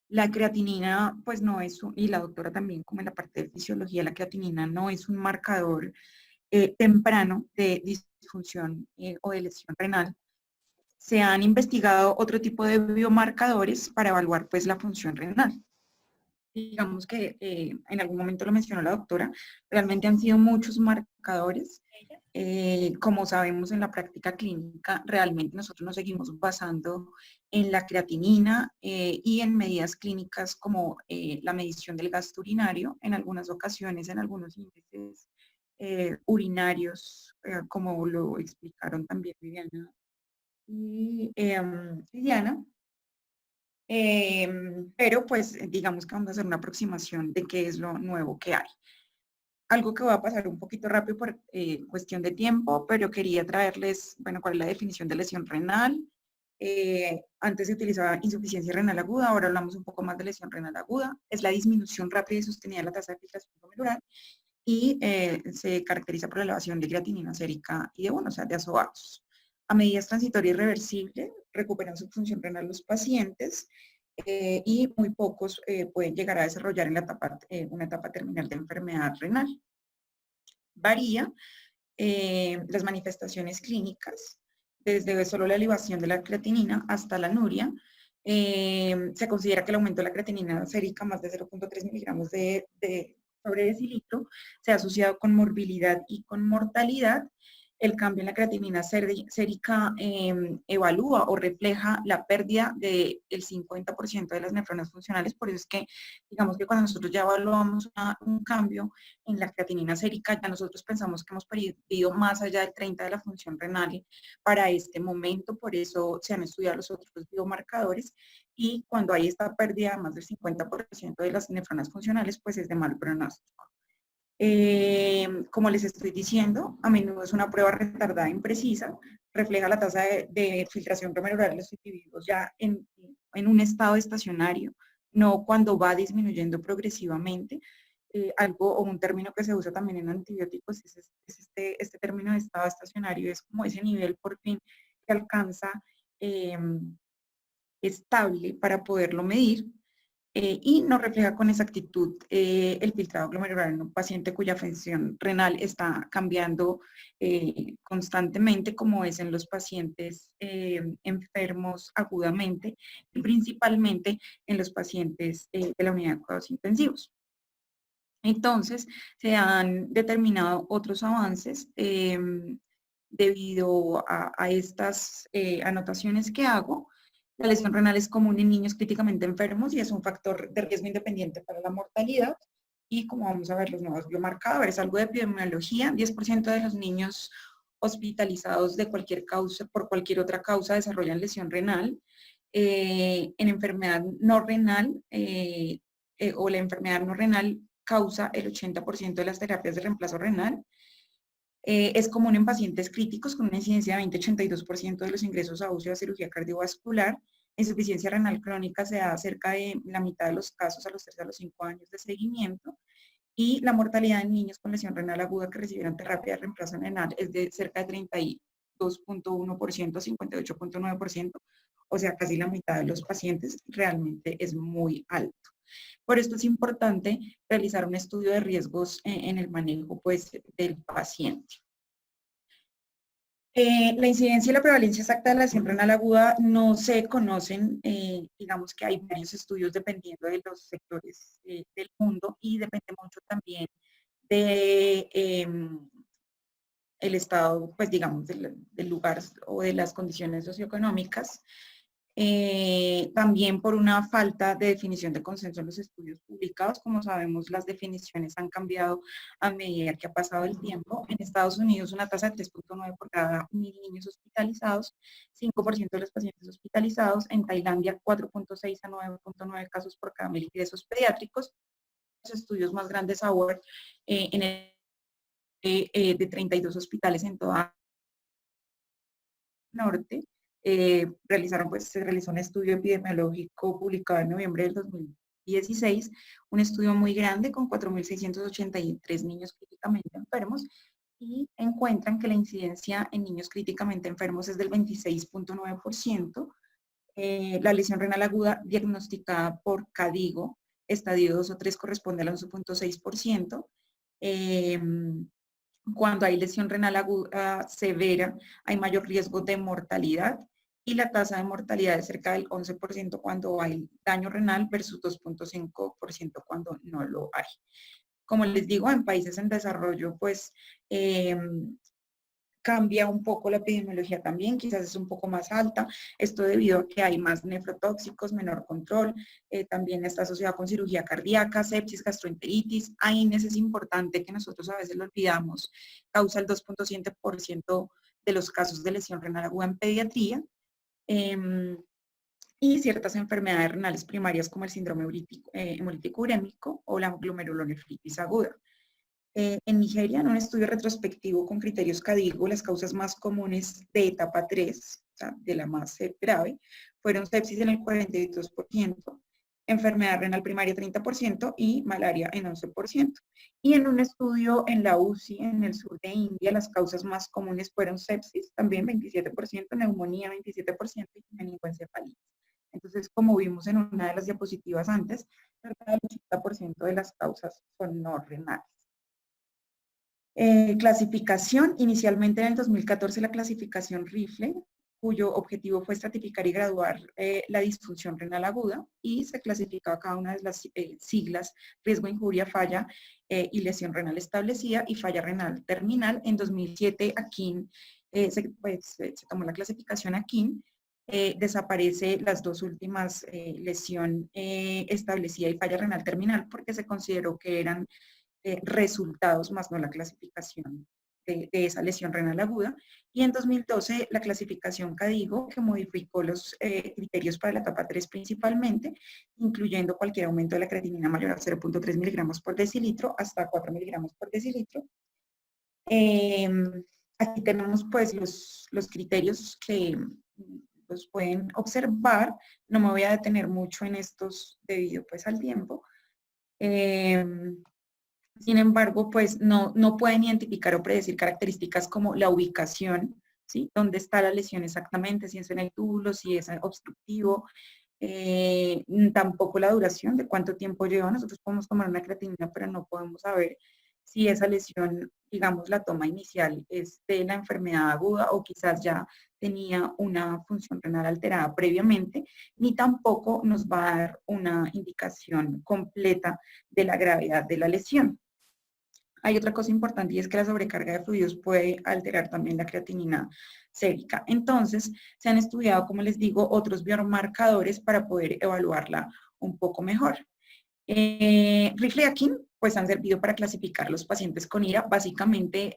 La creatinina, pues no es, y la doctora también, como en la parte de fisiología, la creatinina no es un marcador temprano de disfunción o de lesión renal. Se han investigado otro tipo de biomarcadores para evaluar pues la función renal. Digamos que en algún momento lo mencionó la doctora, realmente han sido muchos marcadores. Como sabemos en la práctica clínica, realmente nosotros nos seguimos basando en la creatinina y en medidas clínicas como la medición del gasto urinario, en algunas ocasiones, en algunos índices urinarios, como lo explicaron también Viviana y Liliana. Pero pues digamos que vamos a hacer una aproximación de qué es lo nuevo que hay. Algo que va a pasar un poquito rápido por cuestión de tiempo, pero quería traerles, bueno, cuál es la definición de lesión renal. Antes se utilizaba insuficiencia renal aguda, ahora hablamos un poco más de lesión renal aguda. Es la disminución rápida y sostenida de la tasa de filtración glomerular y se caracteriza por la elevación de creatinina sérica y de, bueno, o sea, de azoatos. A medida es transitoria y reversible, recuperan su función renal los pacientes y muy pocos pueden llegar a desarrollar en la etapa, una etapa terminal de enfermedad renal. Varía las manifestaciones clínicas, desde solo la elevación de la creatinina hasta la anuria. Se considera que el aumento de la creatinina sérica más de 0.3 miligramos sobre decilitro se ha asociado con morbilidad y con mortalidad. El cambio en la creatinina sérica evalúa o refleja la pérdida del 50% de las nefronas funcionales, por eso es que digamos que cuando nosotros ya evaluamos un cambio en la creatinina sérica, ya nosotros pensamos que hemos perdido más allá del 30 de la función renal para este momento, por eso se han estudiado los otros biomarcadores y cuando hay esta pérdida de más del 50% de las nefronas funcionales, pues es de mal pronóstico. Como les estoy diciendo, a menudo es una prueba retardada e imprecisa, refleja la tasa de filtración glomerular de los individuos ya en un estado estacionario, no cuando va disminuyendo progresivamente. Algo o un término que se usa también en antibióticos es este término de estado estacionario, es como ese nivel por fin que alcanza eh, estable para poderlo medir y no refleja con exactitud el filtrado glomerular en un paciente cuya función renal está cambiando constantemente, como es en los pacientes enfermos agudamente y principalmente en los pacientes de la unidad de cuidados intensivos. Entonces, se han determinado otros avances debido a estas anotaciones que hago. La lesión renal es común en niños críticamente enfermos y es un factor de riesgo independiente para la mortalidad. Y como vamos a ver los nuevos biomarcadores, algo de epidemiología, 10% de los niños hospitalizados de cualquier causa, por cualquier otra causa, desarrollan lesión renal. En enfermedad no renal o la enfermedad no renal causa el 80% de las terapias de reemplazo renal. Es común en pacientes críticos con una incidencia de 20-82% de los ingresos a UCI o a cirugía cardiovascular. Insuficiencia renal crónica se da cerca de la mitad de los casos a los 3 a los 5 años de seguimiento. Y la mortalidad en niños con lesión renal aguda que recibieron terapia de reemplazo renal es de cerca de 32.1% a 58.9%, o sea, casi la mitad de los pacientes, realmente es muy alto. Por esto es importante realizar un estudio de riesgos en el manejo pues, del paciente. La incidencia y la prevalencia exacta de la lesión renal aguda no se conocen, digamos que hay varios estudios dependiendo de los sectores del mundo y depende mucho también de el estado, pues digamos, del lugar o de las condiciones socioeconómicas. También por una falta de definición de consenso en los estudios publicados. Como sabemos, las definiciones han cambiado a medida que ha pasado el tiempo. En Estados Unidos, una tasa de 3.9 por cada 1.000 niños hospitalizados, 5% de los pacientes hospitalizados. En Tailandia, 4.6 a 9.9 casos por cada 1.000 ingresos pediátricos. Los estudios más grandes ahora en el de 32 hospitales en toda norte, se realizó un estudio epidemiológico publicado en noviembre del 2016, un estudio muy grande con 4.683 niños críticamente enfermos y encuentran que la incidencia en niños críticamente enfermos es del 26.9%, La lesión renal aguda diagnosticada por CADIGO, estadio 2 o 3, corresponde al 11.6%. Cuando hay lesión renal aguda severa, hay mayor riesgo de mortalidad y la tasa de mortalidad es cerca del 11% cuando hay daño renal versus 2.5% cuando no lo hay. Como les digo, en países en desarrollo, pues cambia un poco la epidemiología también, quizás es un poco más alta, esto debido a que hay más nefrotóxicos, menor control, también está asociado con cirugía cardíaca, sepsis, gastroenteritis. AINES es importante que nosotros a veces lo olvidamos, causa el 2.7% de los casos de lesión renal aguda en pediatría, y ciertas enfermedades renales primarias como el síndrome hemolítico urémico o la glomerulonefritis aguda. En Nigeria, en un estudio retrospectivo con criterios CADIGO, las causas más comunes de etapa 3, o sea, de la más grave, fueron sepsis en el 42%, enfermedad renal primaria 30% y malaria en 11%. Y en un estudio en la UCI, en el sur de India, las causas más comunes fueron sepsis, también 27%, neumonía 27% y meningoencefalitis. Entonces, como vimos en una de las diapositivas antes, cerca del 80% de las causas son no renales. Clasificación, inicialmente en el 2014 la clasificación RIFLE, cuyo objetivo fue estratificar y graduar la disfunción renal aguda, y se clasificaba cada una de las siglas: riesgo, injuria, falla y lesión renal establecida y falla renal terminal. En 2007 aquí se tomó la clasificación aquí. Desaparece las dos últimas, lesión establecida y falla renal terminal, porque se consideró que eran resultados más no la clasificación de esa lesión renal aguda. Y en 2012 la clasificación CADIGO, que modificó los criterios para la etapa 3 principalmente, incluyendo cualquier aumento de la creatinina mayor a 0.3 miligramos por decilitro hasta 4 miligramos por decilitro. Aquí tenemos pues los criterios que los pueden observar. No me voy a detener mucho en estos debido pues al tiempo. Sin embargo, pues no pueden identificar o predecir características como la ubicación, ¿sí? ¿Dónde está la lesión exactamente? Si es en el túbulo, si es obstructivo. Tampoco la duración, de cuánto tiempo lleva. Nosotros podemos tomar una creatinina, pero no podemos saber si esa lesión, digamos, la toma inicial es de la enfermedad aguda o quizás ya tenía una función renal alterada previamente, ni tampoco nos va a dar una indicación completa de la gravedad de la lesión. Hay otra cosa importante y es que la sobrecarga de fluidos puede alterar también la creatinina sérica. Entonces, se han estudiado, como les digo, otros biomarcadores para poder evaluarla un poco mejor. Rifle y Akin, pues han servido para clasificar los pacientes con IRA. Básicamente,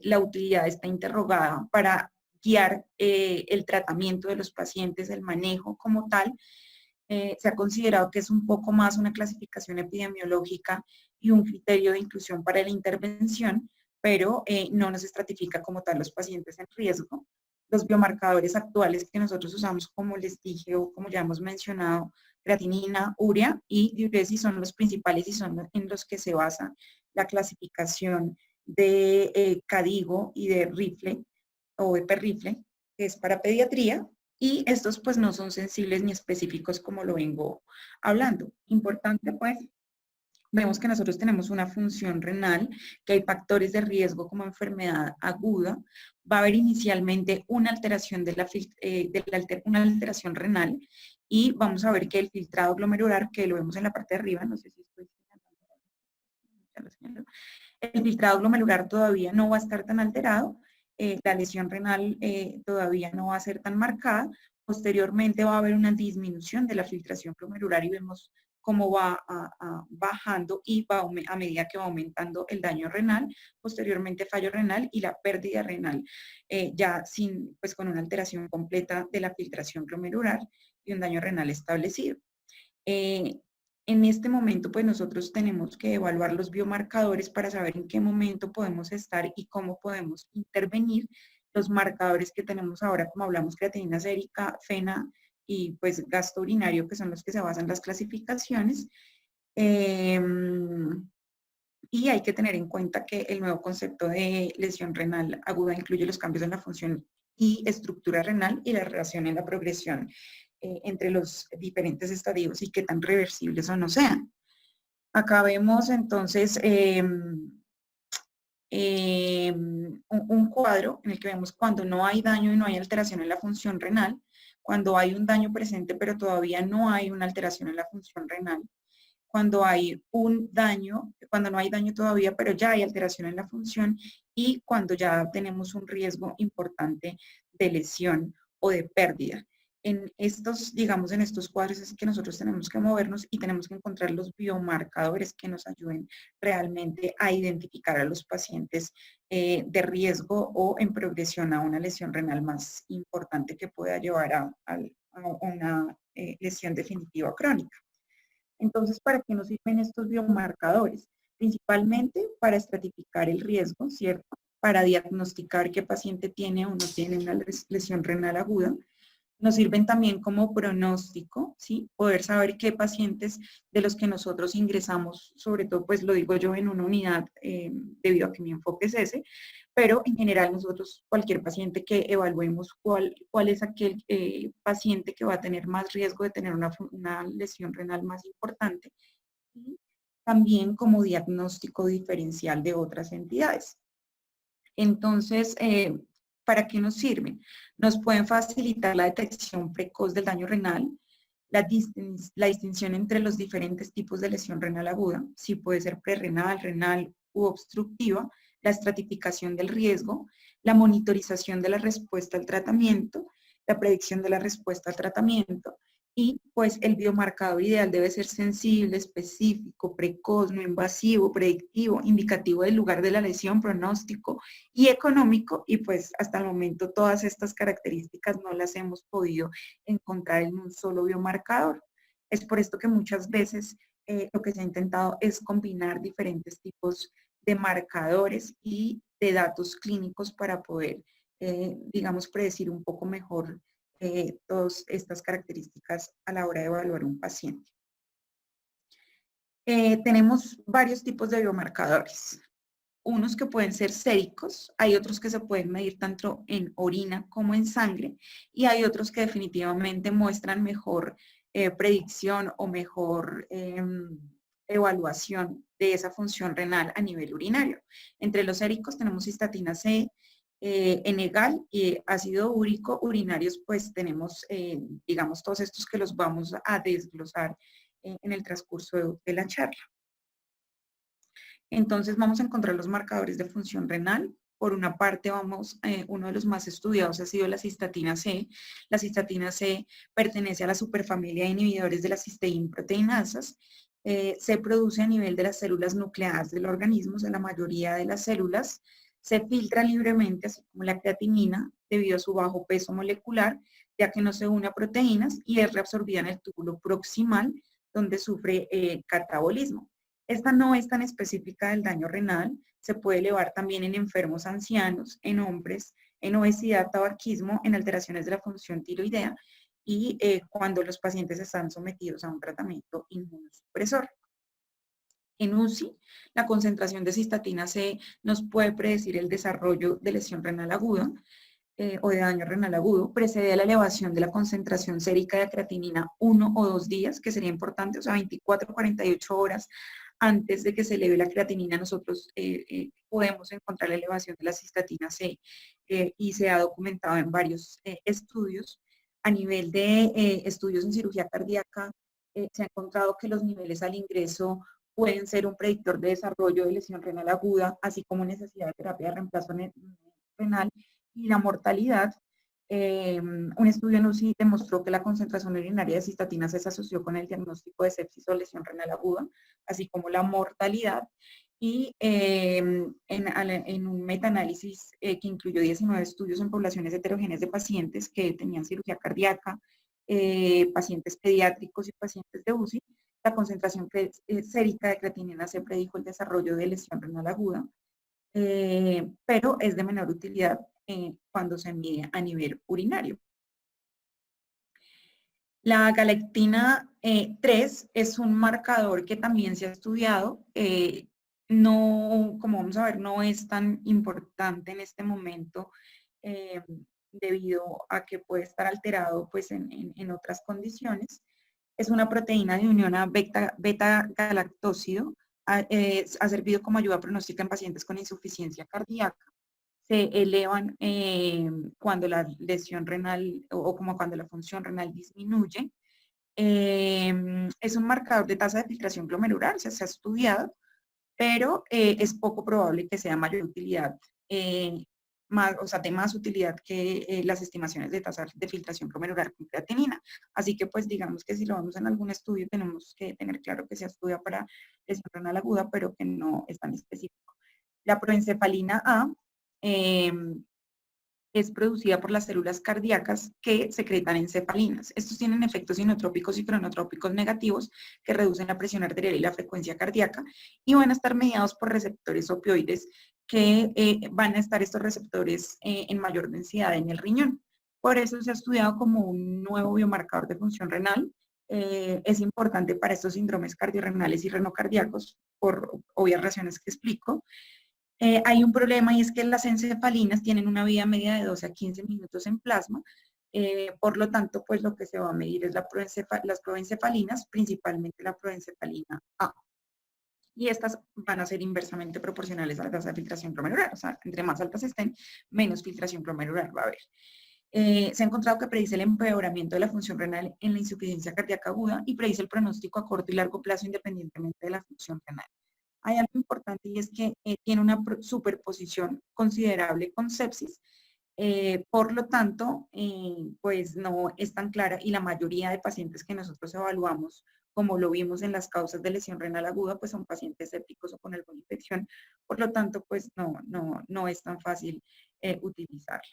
la utilidad está interrogada para guiar el tratamiento de los pacientes, el manejo como tal. Se ha considerado que es un poco más una clasificación epidemiológica y un criterio de inclusión para la intervención, pero no nos estratifica como tal los pacientes en riesgo. Los biomarcadores actuales que nosotros usamos, como les dije o como ya hemos mencionado, creatinina, urea y diuresis, son los principales y son en los que se basa la clasificación de CADIGO y de RIFLE o EPER-RIFLE, que es para pediatría. Y estos pues no son sensibles ni específicos como lo vengo hablando. Importante pues, vemos que nosotros tenemos una función renal, que hay factores de riesgo como enfermedad aguda. Va a haber inicialmente una alteración una alteración renal, y vamos a ver que el filtrado glomerular, que lo vemos en la parte de arriba, no sé si estoy señalando, el filtrado glomerular todavía no va a estar tan alterado, la lesión renal todavía no va a ser tan marcada. Posteriormente va a haber una disminución de la filtración glomerular y vemos cómo va bajando y va a medida que va aumentando el daño renal, posteriormente fallo renal y la pérdida renal, ya pues con una alteración completa de la filtración glomerular y un daño renal establecido. En este momento, pues nosotros tenemos que evaluar los biomarcadores para saber en qué momento podemos estar y cómo podemos intervenir. Los marcadores que tenemos ahora, como hablamos, creatinina sérica, FeNA y pues gasto urinario, que son los que se basan en las clasificaciones. Y hay que tener en cuenta que el nuevo concepto de lesión renal aguda incluye los cambios en la función y estructura renal y la relación en la progresión entre los diferentes estadios y qué tan reversibles o no sean. Acá vemos entonces un cuadro en el que vemos cuando no hay daño y no hay alteración en la función renal, cuando hay un daño presente pero todavía no hay una alteración en la función renal, cuando hay un daño, cuando no hay daño todavía pero ya hay alteración en la función y cuando ya tenemos un riesgo importante de lesión o de pérdida. En estos, digamos, en estos cuadros es que nosotros tenemos que movernos y tenemos que encontrar los biomarcadores que nos ayuden realmente a identificar a los pacientes de riesgo o en progresión a una lesión renal más importante que pueda llevar a una lesión definitiva crónica. Entonces, ¿para qué nos sirven estos biomarcadores? Principalmente para estratificar el riesgo, ¿cierto? Para diagnosticar qué paciente tiene o no tiene una lesión renal aguda. Nos sirven también como pronóstico, ¿sí? Poder saber qué pacientes de los que nosotros ingresamos, sobre todo, pues lo digo yo en una unidad, debido a que mi enfoque es ese, pero en general nosotros, cualquier paciente que evaluemos cuál es aquel paciente que va a tener más riesgo de tener una lesión renal más importante, y también como diagnóstico diferencial de otras entidades. Entonces, ¿para qué nos sirven? Nos pueden facilitar la detección precoz del daño renal, la distinción entre los diferentes tipos de lesión renal aguda, si puede ser prerrenal, renal u obstructiva, la estratificación del riesgo, la monitorización de la respuesta al tratamiento, la predicción de la respuesta al tratamiento, y pues el biomarcador ideal debe ser sensible, específico, precoz, no invasivo, predictivo, indicativo del lugar de la lesión, pronóstico y económico, y pues hasta el momento todas estas características no las hemos podido encontrar en un solo biomarcador. Es por esto que muchas veces lo que se ha intentado es combinar diferentes tipos de marcadores y de datos clínicos para poder, digamos, predecir un poco mejor todas estas características a la hora de evaluar un paciente. Tenemos varios tipos de biomarcadores. Unos que pueden ser séricos, hay otros que se pueden medir tanto en orina como en sangre, y hay otros que definitivamente muestran mejor predicción o mejor evaluación de esa función renal a nivel urinario. Entre los séricos tenemos cistatina C, Enegal y ácido úrico. Urinarios, pues tenemos, digamos, todos estos que los vamos a desglosar en el transcurso de la charla. Entonces vamos a encontrar los marcadores de función renal. Por una parte, uno de los más estudiados ha sido la cistatina C. La cistatina C pertenece a la superfamilia de inhibidores de las cisteínproteinasas. Se produce a nivel de las células nucleadas del organismo, o sea, la mayoría de las células. Se filtra libremente, así como la creatinina, debido a su bajo peso molecular, ya que no se une a proteínas y es reabsorbida en el túbulo proximal, donde sufre catabolismo. Esta no es tan específica del daño renal, se puede elevar también en enfermos ancianos, en hombres, en obesidad, tabaquismo, en alteraciones de la función tiroidea y cuando los pacientes están sometidos a un tratamiento inmunosupresor. En UCI, la concentración de cistatina C nos puede predecir el desarrollo de lesión renal aguda o de daño renal agudo, precede a la elevación de la concentración sérica de creatinina 1 o 2 días, que sería importante, o sea, 24 o 48 horas antes de que se eleve la creatinina, nosotros podemos encontrar la elevación de la cistatina C y se ha documentado en varios estudios. A nivel de estudios en cirugía cardíaca, se ha encontrado que los niveles al ingreso pueden ser un predictor de desarrollo de lesión renal aguda, así como necesidad de terapia de reemplazo renal y la mortalidad. Un estudio en UCI demostró que la concentración urinaria de cistatina se asoció con el diagnóstico de sepsis o lesión renal aguda, así como la mortalidad. Y en un metaanálisis que incluyó 19 estudios en poblaciones heterogéneas de pacientes que tenían cirugía cardíaca, pacientes pediátricos y pacientes de UCI, la concentración sérica de creatinina se predijo el desarrollo de lesión renal aguda, pero es de menor utilidad cuando se mide a nivel urinario. La galactina 3 es un marcador que también se ha estudiado. No, como vamos a ver, no es tan importante en este momento debido a que puede estar alterado pues, en otras condiciones. Es una proteína de unión a beta-galactósido. Ha servido como ayuda pronóstica en pacientes con insuficiencia cardíaca. Se elevan cuando la lesión renal o como cuando la función renal disminuye. Es un marcador de tasa de filtración glomerular, se ha estudiado, pero es poco probable que sea mayor utilidad, o sea, de más utilidad que las estimaciones de tasa de filtración glomerular con creatinina. Así que, pues, digamos que si lo vemos en algún estudio, tenemos que tener claro que se estudia para lesión renal aguda, pero que no es tan específico. La proencefalina A eh, es producida por las células cardíacas que secretan encefalinas. Estos tienen efectos inotrópicos y cronotrópicos negativos que reducen la presión arterial y la frecuencia cardíaca y van a estar mediados por receptores opioides que van a estar estos receptores en mayor densidad en el riñón. Por eso se ha estudiado como un nuevo biomarcador de función renal. Es importante para estos síndromes cardiorrenales y renocardíacos por obvias razones que explico. Hay un problema y es que las encefalinas tienen una vida media de 12 a 15 minutos en plasma. Por lo tanto, pues lo que se va a medir es las proencefalinas, principalmente la proencefalina A. Y estas van a ser inversamente proporcionales a la tasa de filtración glomerular. O sea, entre más altas estén, menos filtración glomerular va a haber. Se ha encontrado que predice el empeoramiento de la función renal en la insuficiencia cardíaca aguda y predice el pronóstico a corto y largo plazo independientemente de la función renal. Hay algo importante y es que tiene una superposición considerable con sepsis, por lo tanto, pues no es tan clara y la mayoría de pacientes que nosotros evaluamos, como lo vimos en las causas de lesión renal aguda, pues son pacientes sépticos o con alguna infección, por lo tanto, pues no es tan fácil utilizarla.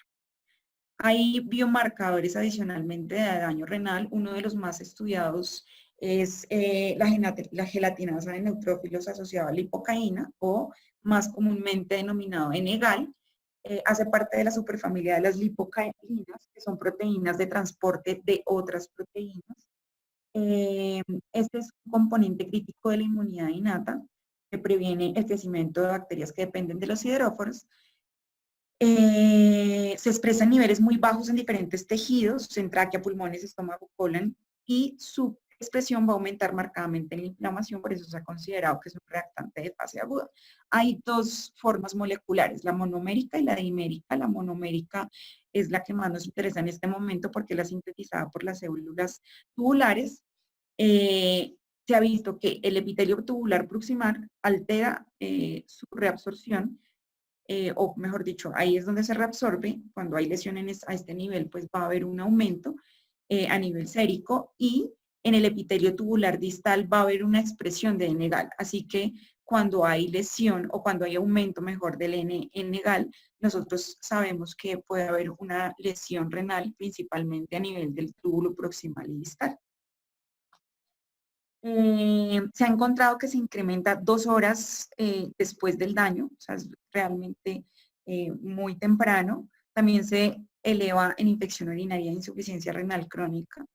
Hay biomarcadores adicionalmente de daño renal. Uno de los más estudiados es la gelatinasa de neutrófilos asociada a la lipocaína o más comúnmente denominado N-gal. Hace parte de la superfamilia de las lipocaínas, que son proteínas de transporte de otras proteínas. Este es un componente crítico de la inmunidad innata que previene el crecimiento de bacterias que dependen de los sideróforos. Se expresa en niveles muy bajos en diferentes tejidos, en tráquea, pulmones, estómago, colon, y su expresión va a aumentar marcadamente en la inflamación, por eso se ha considerado que es un reactante de fase aguda. Hay dos formas moleculares, la monomérica y la dimérica. La monomérica es la que más nos interesa en este momento porque es la sintetizada por las células tubulares. Se ha visto que el epitelio tubular proximal altera su reabsorción, o mejor dicho, ahí es donde se reabsorbe. Cuando hay lesiones a este nivel, pues va a haber un aumento a nivel sérico y en el epitelio tubular distal va a haber una expresión de N-gal. Así que cuando hay lesión o cuando hay aumento mejor del N-gal, nosotros sabemos que puede haber una lesión renal, principalmente a nivel del túbulo proximal y distal. Se ha encontrado que se incrementa 2 horas después del daño, o sea, es realmente muy temprano. También se eleva en infección urinaria e insuficiencia renal crónica.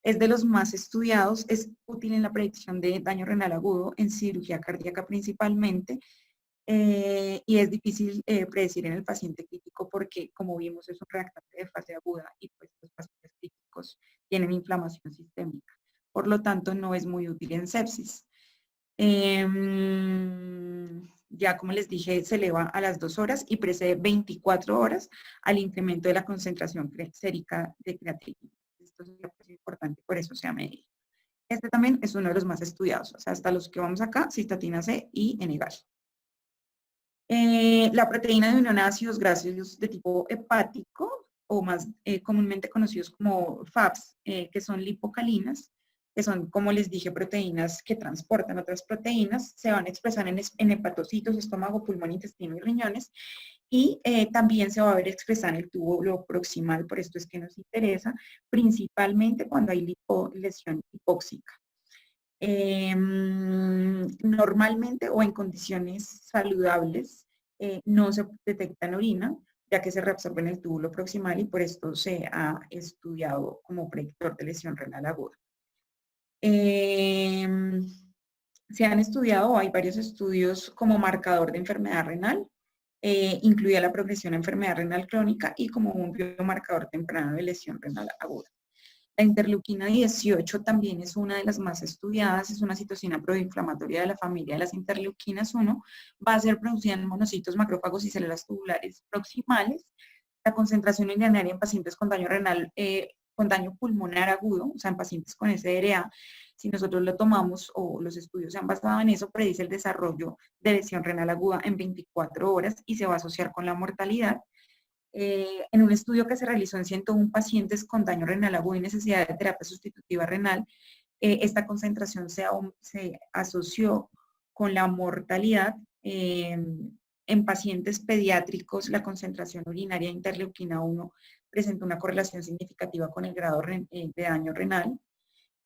Es de los más estudiados, es útil en la predicción de daño renal agudo, en cirugía cardíaca principalmente, y es difícil predecir en el paciente crítico porque, como vimos, es un reactante de fase aguda y pues los pacientes críticos tienen inflamación sistémica. Por lo tanto, no es muy útil en sepsis. Ya como les dije, se eleva a las 2 horas y precede 24 horas al incremento de la concentración sérica de creatinina. Esto es importante, por eso se ha medido. Este también es uno de los más estudiados, o sea, hasta los que vamos acá, cistatina C y N-gal. La proteína de unión a ácidos grasos de tipo hepático, o más comúnmente conocidos como FABs, que son lipocalinas, que son, como les dije, proteínas que transportan otras proteínas, se van a expresar en hepatocitos, estómago, pulmón, intestino y riñones, y también se va a ver expresada en el túbulo proximal, por esto es que nos interesa, principalmente cuando hay lesión hipóxica. Normalmente o en condiciones saludables no se detecta en orina, ya que se reabsorbe en el túbulo proximal y por esto se ha estudiado como predictor de lesión renal aguda. Se han estudiado, hay varios estudios como marcador de enfermedad renal. incluía la progresión a enfermedad renal crónica y como un biomarcador temprano de lesión renal aguda. La interleuquina 18 también es una de las más estudiadas, es una citocina proinflamatoria de la familia de las interleuquinas 1, va a ser producida en monocitos, macrófagos y células tubulares proximales. La concentración urinaria en pacientes con daño renal, con daño pulmonar agudo, o sea, en pacientes con SDRA, si nosotros lo tomamos o los estudios se han basado en eso, predice el desarrollo de lesión renal aguda en 24 horas y se va a asociar con la mortalidad. En un estudio que se realizó en 101 pacientes con daño renal agudo y necesidad de terapia sustitutiva renal, esta concentración se asoció con la mortalidad. En pacientes pediátricos, la concentración urinaria de interleuquina 1 presentó una correlación significativa con el grado de daño renal.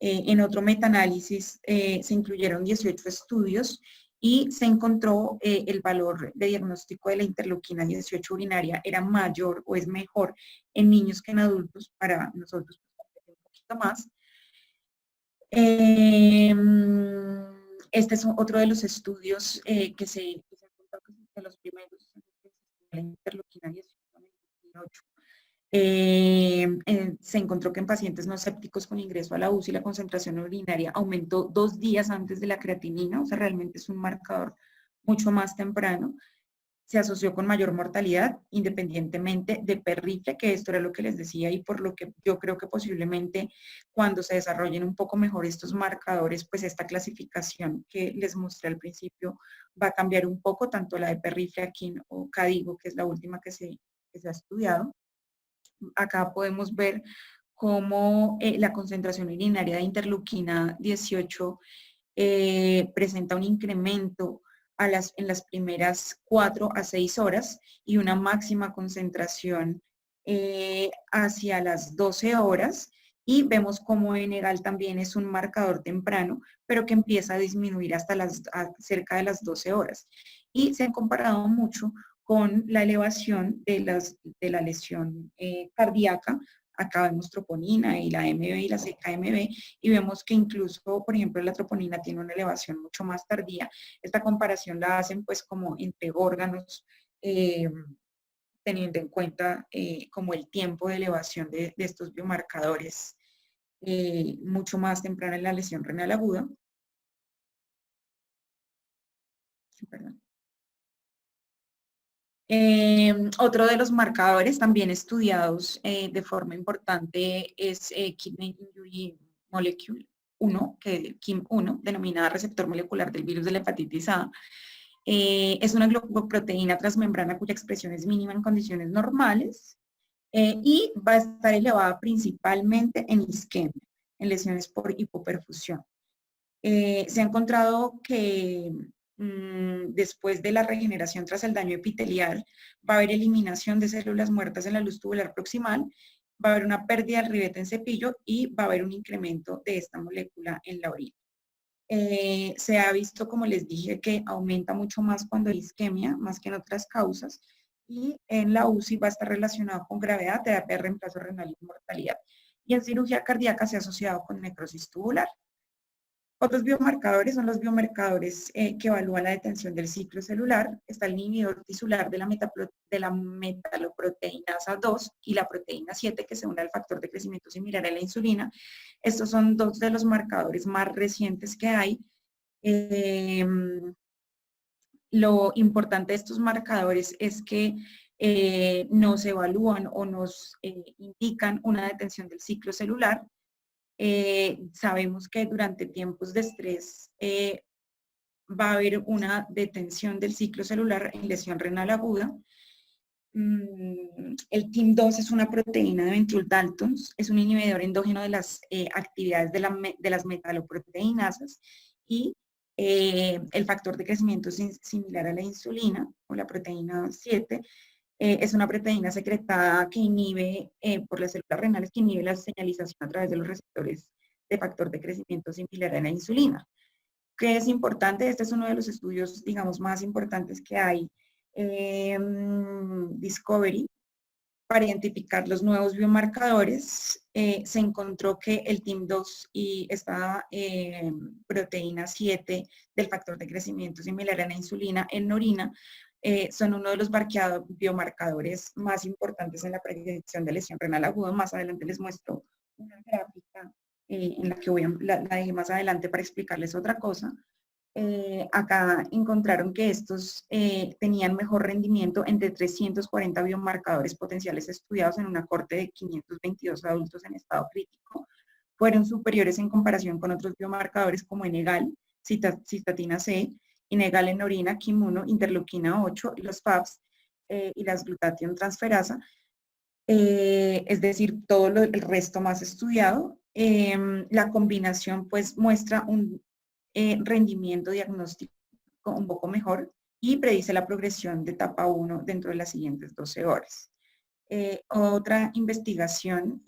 En otro metaanálisis se incluyeron 18 estudios y se encontró el valor de diagnóstico de la interleuquina 18 urinaria era mayor o es mejor en niños que en adultos, para nosotros un poquito más. Este es otro de los estudios que se encontró de los primeros la interleuquina 18. Se encontró que en pacientes no sépticos con ingreso a la UCI la concentración urinaria aumentó 2 días antes de la creatinina, o sea, realmente es un marcador mucho más temprano. Se asoció con mayor mortalidad, independientemente de perrifle, que esto era lo que les decía, y por lo que yo creo que posiblemente cuando se desarrollen un poco mejor estos marcadores, pues esta clasificación que les mostré al principio va a cambiar un poco, tanto la de perrifle, Akin o Cadigo, que es la última que se ha estudiado. Acá podemos ver cómo la concentración urinaria de interleuquina 18 presenta un incremento en las primeras 4 a 6 horas y una máxima concentración hacia las 12 horas. Y vemos cómo Enegal también es un marcador temprano, pero que empieza a disminuir hasta cerca de las 12 horas. Y se han comparado mucho con la elevación de la lesión cardíaca. Acá vemos troponina y la MB y la CKMB, y vemos que incluso, por ejemplo, la troponina tiene una elevación mucho más tardía. Esta comparación la hacen pues como entre órganos, teniendo en cuenta como el tiempo de elevación de estos biomarcadores mucho más temprano en la lesión renal aguda. Perdón. Otro de los marcadores también estudiados de forma importante es Kidney Injury Molecule 1, que KIM1, denominada receptor molecular del virus de la hepatitis A. Es una glicoproteína transmembrana cuya expresión es mínima en condiciones normales y va a estar elevada principalmente en isquemia, en lesiones por hipoperfusión. Se ha encontrado que después de la regeneración tras el daño epitelial, va a haber eliminación de células muertas en la luz tubular proximal, va a haber una pérdida del ribete en cepillo y va a haber un incremento de esta molécula en la orina. Se ha visto, como les dije, que aumenta mucho más cuando hay isquemia, más que en otras causas, y en la UCI va a estar relacionado con gravedad, terapia de reemplazo renal y mortalidad. Y en cirugía cardíaca se ha asociado con necrosis tubular. Otros biomarcadores son los biomarcadores que evalúan la detención del ciclo celular. Está el inhibidor tisular de la metaloproteinasa 2 y la proteína 7, que se une al factor de crecimiento similar a la insulina. Estos son dos de los marcadores más recientes que hay. Lo importante de estos marcadores es que nos evalúan o nos indican una detención del ciclo celular. Sabemos que durante tiempos de estrés va a haber una detención del ciclo celular en lesión renal aguda. El TIM2 es una proteína de 21 Daltons, es un inhibidor endógeno de las actividades de las metaloproteinasas y el factor de crecimiento es similar a la insulina o la proteína 7. Es una proteína secretada que inhibe por las células renales, que inhibe la señalización a través de los receptores de factor de crecimiento similar a la insulina. ¿Qué es importante? Este es uno de los estudios, digamos, más importantes que hay Discovery para identificar los nuevos biomarcadores. Se encontró que el TIM2 y esta proteína 7 del factor de crecimiento similar a la insulina en orina son uno de los biomarcadores más importantes en la predicción de lesión renal aguda. Más adelante les muestro una gráfica en la que la dejé más adelante para explicarles otra cosa. Acá encontraron que estos tenían mejor rendimiento entre 340 biomarcadores potenciales estudiados en una corte de 522 adultos en estado crítico. Fueron superiores en comparación con otros biomarcadores como Enegal, cistatina C, Inegal en orina, KIM1, interleuquina 8, los FABs y las glutatión transferasa, es decir, todo el resto más estudiado. La combinación pues muestra un rendimiento diagnóstico un poco mejor y predice la progresión de etapa 1 dentro de las siguientes 12 horas. Otra investigación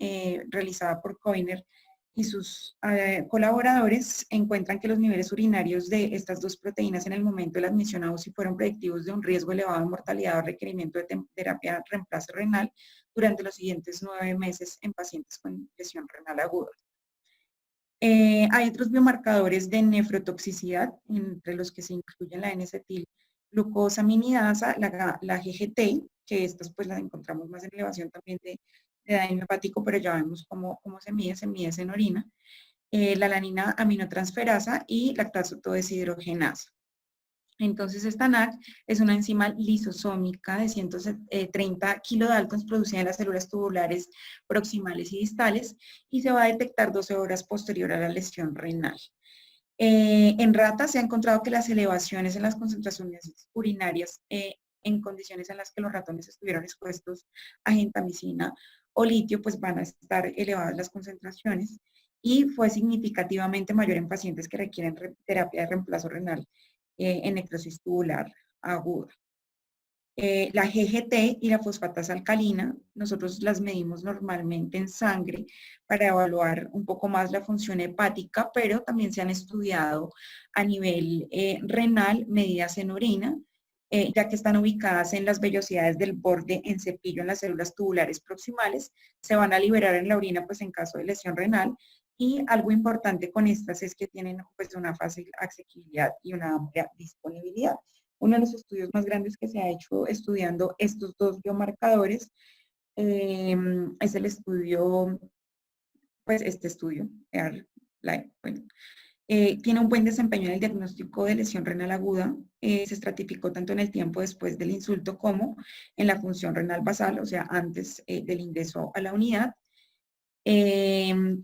realizada por Coiner y sus colaboradores encuentran que los niveles urinarios de estas dos proteínas en el momento de la admisión a UCI fueron predictivos de un riesgo elevado de mortalidad o requerimiento de terapia de reemplazo renal durante los siguientes 9 meses en pacientes con lesión renal aguda. Hay otros biomarcadores de nefrotoxicidad, entre los que se incluyen la N-acetil glucosaminidasa, la GGT, que estas pues las encontramos más en elevación también de daño hepático, pero ya vemos cómo se mide en orina, la alanina aminotransferasa y lactato deshidrogenasa. Entonces, esta NAC es una enzima lisosómica de 130 kilodaltons producida en las células tubulares proximales y distales y se va a detectar 12 horas posterior a la lesión renal. En ratas se ha encontrado que las elevaciones en las concentraciones urinarias en condiciones en las que los ratones estuvieron expuestos a gentamicina o litio, pues van a estar elevadas las concentraciones y fue significativamente mayor en pacientes que requieren terapia de reemplazo renal en necrosis tubular aguda. La GGT y la fosfatasa alcalina, nosotros las medimos normalmente en sangre para evaluar un poco más la función hepática, pero también se han estudiado a nivel renal, medidas en orina, ya que están ubicadas en las vellosidades del borde en cepillo en las células tubulares proximales, se van a liberar en la orina pues en caso de lesión renal, y algo importante con estas es que tienen pues una fácil asequibilidad y una amplia disponibilidad. Uno de los estudios más grandes que se ha hecho estudiando estos dos biomarcadores es el estudio, pues este estudio, bueno, tiene un buen desempeño en el diagnóstico de lesión renal aguda, se estratificó tanto en el tiempo después del insulto como en la función renal basal, o sea, antes del ingreso a la unidad.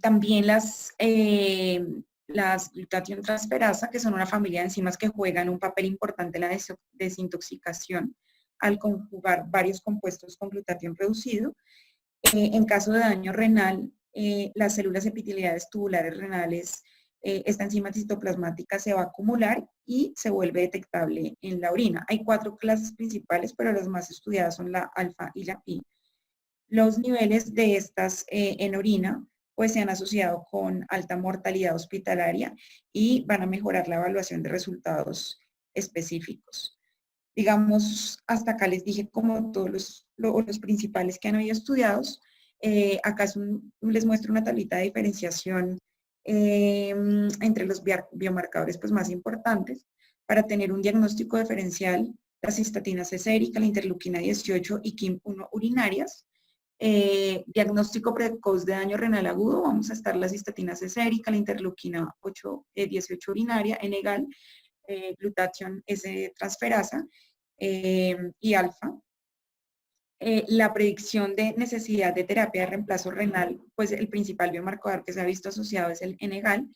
También las glutatión transferasa, que son una familia de enzimas que juegan un papel importante en la desintoxicación al conjugar varios compuestos con glutatión reducido. En caso de daño renal, las células epiteliales tubulares renales, esta enzima citoplasmática se va a acumular y se vuelve detectable en la orina. Hay 4 clases principales, pero las más estudiadas son la alfa y la pi. Los niveles de estas en orina pues se han asociado con alta mortalidad hospitalaria y van a mejorar la evaluación de resultados específicos. Digamos, hasta acá les dije como todos los principales que han habido estudiados. Acá les muestro una tablita de diferenciación entre los biomarcadores pues, más importantes para tener un diagnóstico diferencial, la cistatina C sérica, la interleuquina 18 y KIM1 urinarias. Diagnóstico precoz de daño renal agudo, vamos a estar la cistatina C sérica, la interleuquina 18 urinaria, Enegal, glutatión S transferasa y alfa. La predicción de necesidad de terapia de reemplazo renal, pues el principal biomarcador que se ha visto asociado es el Enegal.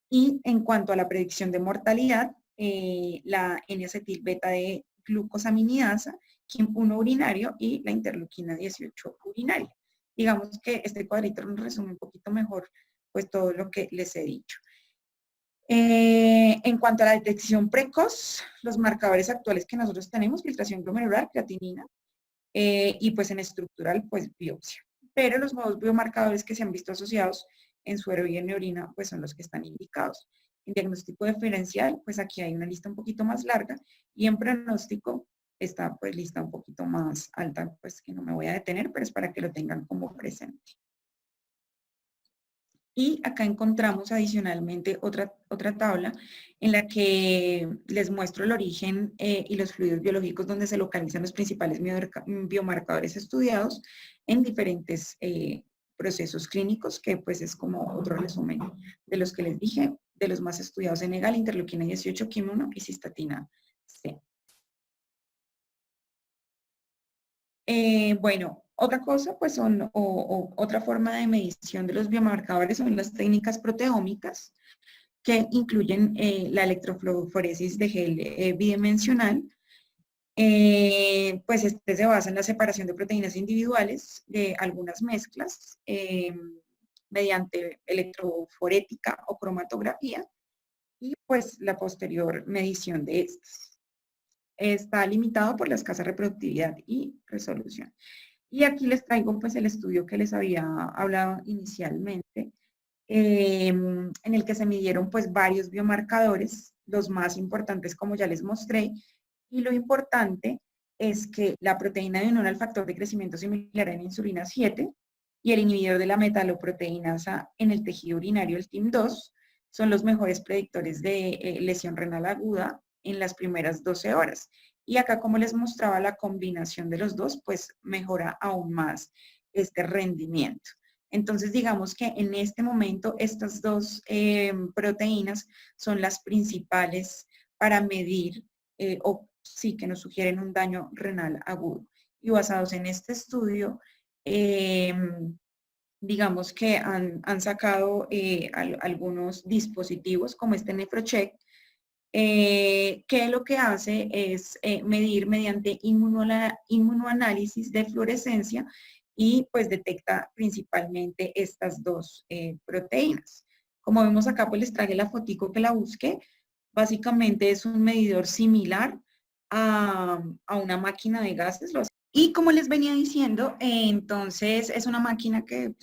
Y en cuanto a la predicción de mortalidad, la N-acetil beta de glucosaminidasa, KIM1 urinario y la interleuquina 18 urinaria. Digamos que este cuadrito nos resume un poquito mejor pues todo lo que les he dicho. En cuanto a la detección precoz, los marcadores actuales que nosotros tenemos, filtración glomerular, creatinina, y pues en estructural, pues biopsia. Pero los nuevos biomarcadores que se han visto asociados en suero y en orina, pues son los que están indicados. En diagnóstico diferencial, pues aquí hay una lista un poquito más larga y en pronóstico está pues lista un poquito más alta, pues que no me voy a detener, pero es para que lo tengan como presente. Y acá encontramos adicionalmente otra tabla en la que les muestro el origen y los fluidos biológicos donde se localizan los principales biomarcadores estudiados en diferentes procesos clínicos, que pues es como otro resumen de los que les dije, de los más estudiados en EGAL, interleuquina 18, KIM1 y cistatina C. Bueno, otra cosa, pues otra forma de medición de los biomarcadores son las técnicas proteómicas, que incluyen la electrofluoresis de gel bidimensional. Pues este se basa en la separación de proteínas individuales de algunas mezclas mediante electroforética o cromatografía y pues la posterior medición de estas. Está limitado por la escasa reproductividad y resolución. Y aquí les traigo pues el estudio que les había hablado inicialmente, en el que se midieron pues varios biomarcadores, los más importantes como ya les mostré, y lo importante es que la proteína de unión al factor de crecimiento similar en insulina 7 y el inhibidor de la metaloproteinasa en el tejido urinario, el TIM2, son los mejores predictores de lesión renal aguda en las primeras 12 horas. Y acá, como les mostraba, la combinación de los dos, pues mejora aún más este rendimiento. Entonces, digamos que en este momento estas dos proteínas son las principales para medir o sí que nos sugieren un daño renal agudo. Y basados en este estudio, digamos que han sacado algunos dispositivos como este NephroCheck, que lo que hace es medir mediante inmunoanálisis de fluorescencia y pues detecta principalmente estas dos proteínas. Como vemos acá, pues les traje la fotico que la busqué. Básicamente es un medidor similar a una máquina de gases. Y como les venía diciendo, entonces es una máquina que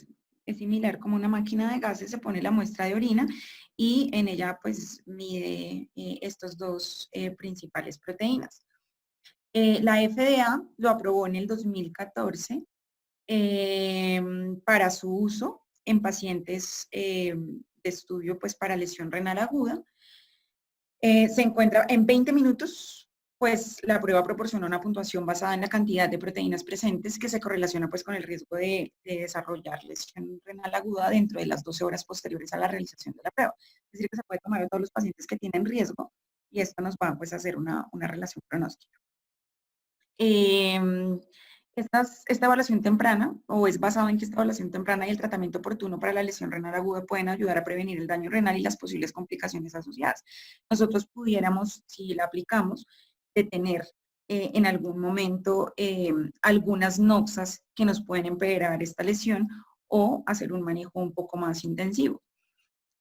es similar como una máquina de gases, se pone la muestra de orina y en ella pues mide estos dos principales proteínas. La FDA lo aprobó en el 2014 para su uso en pacientes de estudio pues para lesión renal aguda. Se encuentra en 20 minutos, pues la prueba proporciona una puntuación basada en la cantidad de proteínas presentes que se correlaciona pues con el riesgo de desarrollar lesión renal aguda dentro de las 12 horas posteriores a la realización de la prueba. Es decir, que se puede tomar a todos los pacientes que tienen riesgo y esto nos va pues a hacer una relación pronóstica. Esta evaluación temprana, o es basado en que esta evaluación temprana y el tratamiento oportuno para la lesión renal aguda pueden ayudar a prevenir el daño renal y las posibles complicaciones asociadas. Nosotros pudiéramos, si la aplicamos, detener en algún momento algunas noxas que nos pueden empeorar esta lesión o hacer un manejo un poco más intensivo.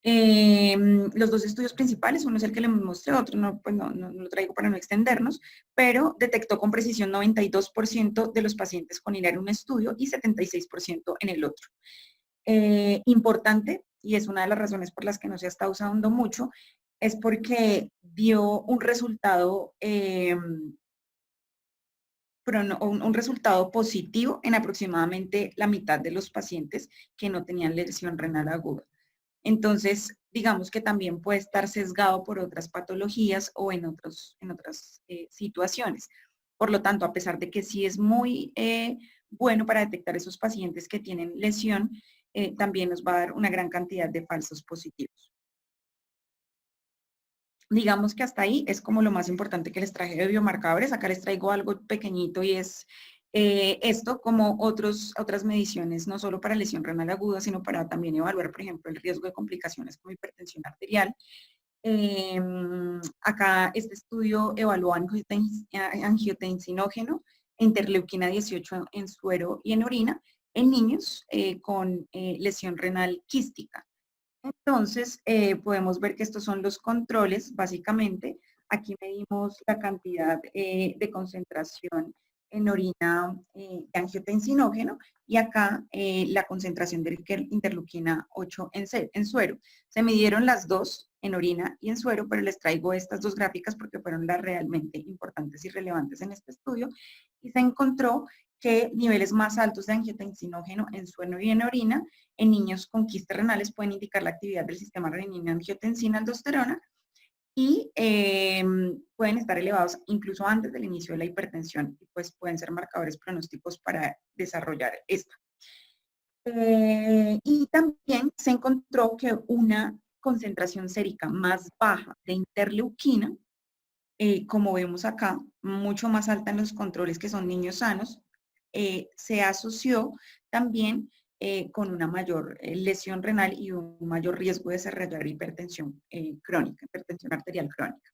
Los dos estudios principales, uno es el que les mostré, otro no, pues no lo traigo para no extendernos, pero detectó con precisión 92% de los pacientes con ILA en un estudio y 76% en el otro. Importante, y es una de las razones por las que no se está usando mucho, es porque dio un resultado, un resultado positivo en aproximadamente la mitad de los pacientes que no tenían lesión renal aguda. Entonces, digamos que también puede estar sesgado por otras patologías o en otras situaciones. Por lo tanto, a pesar de que sí es muy bueno para detectar esos pacientes que tienen lesión, también nos va a dar una gran cantidad de falsos positivos. Digamos que hasta ahí es como lo más importante que les traje de biomarcadores. Acá les traigo algo pequeñito y es esto como otras mediciones, no solo para lesión renal aguda, sino para también evaluar, por ejemplo, el riesgo de complicaciones como hipertensión arterial. Acá este estudio evaluó angiotensinógeno, interleuquina 18 en suero y en orina en niños con lesión renal quística. Entonces, podemos ver que estos son los controles, básicamente. Aquí medimos la cantidad de concentración en orina de angiotensinógeno y acá la concentración de interleuquina 8 en suero. Se midieron las dos en orina y en suero, pero les traigo estas dos gráficas porque fueron las realmente importantes y relevantes en este estudio. Y se encontró que niveles más altos de angiotensinógeno en suero y en orina en niños con quistes renales pueden indicar la actividad del sistema renina-angiotensina-aldosterona y pueden estar elevados incluso antes del inicio de la hipertensión y pues pueden ser marcadores pronósticos para desarrollar esta. Y también se encontró que una concentración sérica más baja de interleuquina, como vemos acá, mucho más alta en los controles que son niños sanos, se asoció también con una mayor lesión renal y un mayor riesgo de desarrollar hipertensión crónica, hipertensión arterial crónica.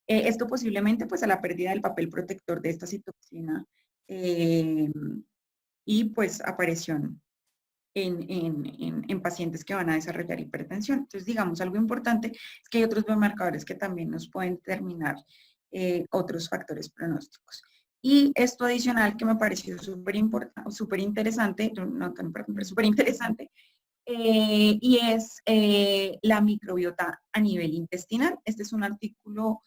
Esto posiblemente pues a la pérdida del papel protector de esta citoxina y pues aparición en pacientes que van a desarrollar hipertensión. Entonces, digamos, algo importante es que hay otros biomarcadores que también nos pueden determinar otros factores pronósticos. Y esto adicional que me pareció súper interesante, no tan importante, pero súper interesante, y es la microbiota a nivel intestinal. Este es un artículo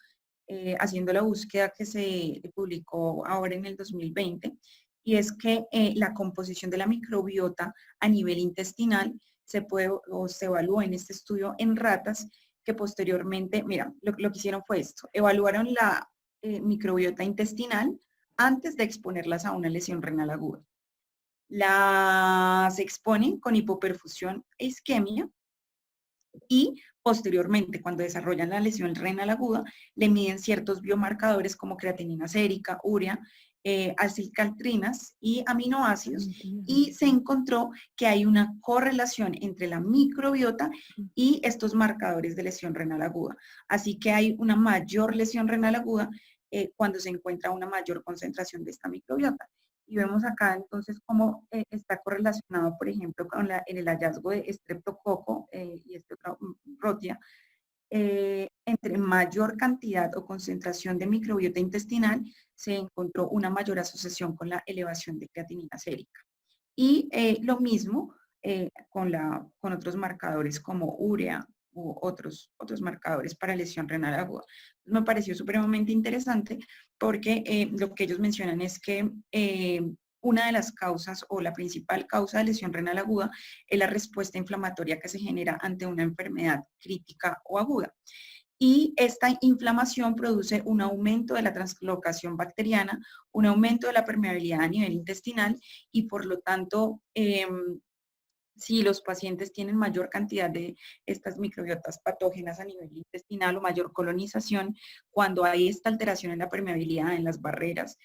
haciendo la búsqueda que se publicó ahora en el 2020, y es que la composición de la microbiota a nivel intestinal se puede o se evaluó en este estudio en ratas que posteriormente, mira, lo que hicieron fue esto, evaluaron la microbiota intestinal antes de exponerlas a una lesión renal aguda. Las exponen con hipoperfusión e isquemia y posteriormente, cuando desarrollan la lesión renal aguda, le miden ciertos biomarcadores como creatinina sérica, urea, acilcartrinas y aminoácidos, y se encontró que hay una correlación entre la microbiota y estos marcadores de lesión renal aguda. Así que hay una mayor lesión renal aguda cuando se encuentra una mayor concentración de esta microbiota. Y vemos acá entonces cómo está correlacionado, por ejemplo, con en el hallazgo de estreptococo y este otro rotia, entre mayor cantidad o concentración de microbiota intestinal, se encontró una mayor asociación con la elevación de creatinina sérica. Y lo mismo con otros marcadores como urea u otros marcadores para lesión renal aguda. Me pareció supremamente interesante porque lo que ellos mencionan es que una de las causas o la principal causa de lesión renal aguda es la respuesta inflamatoria que se genera ante una enfermedad crítica o aguda. Y esta inflamación produce un aumento de la translocación bacteriana, un aumento de la permeabilidad a nivel intestinal y por lo tanto, si los pacientes tienen mayor cantidad de estas microbiotas patógenas a nivel intestinal o mayor colonización, cuando hay esta alteración en la permeabilidad, en las barreras,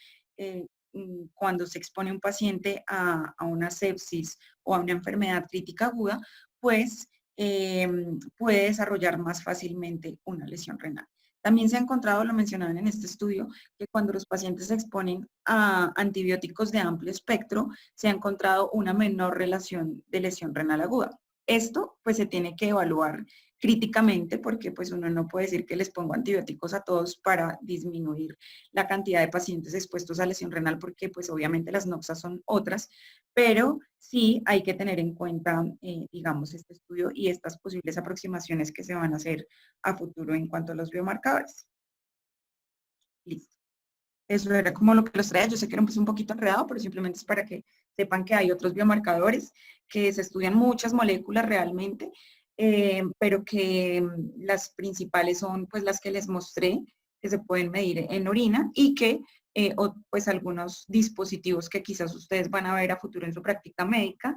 cuando se expone un paciente a una sepsis o a una enfermedad crítica aguda, pues puede desarrollar más fácilmente una lesión renal. También se ha encontrado, lo mencionaban en este estudio, que cuando los pacientes se exponen a antibióticos de amplio espectro, se ha encontrado una menor relación de lesión renal aguda. Esto pues se tiene que evaluar críticamente porque pues uno no puede decir que les pongo antibióticos a todos para disminuir la cantidad de pacientes expuestos a lesión renal porque pues obviamente las noxas son otras, pero sí hay que tener en cuenta, digamos, este estudio y estas posibles aproximaciones que se van a hacer a futuro en cuanto a los biomarcadores. Listo. Eso era como lo que los traía. Yo sé que era un poquito enredado, pero simplemente es para que sepan que hay otros biomarcadores, que se estudian muchas moléculas realmente, pero que las principales son pues las que les mostré, que se pueden medir en orina y que pues algunos dispositivos que quizás ustedes van a ver a futuro en su práctica médica,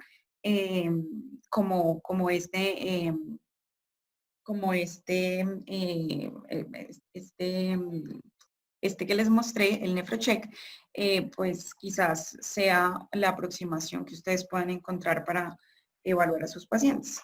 como este, este que les mostré, el NephroCheck, pues quizás sea la aproximación que ustedes puedan encontrar para evaluar a sus pacientes.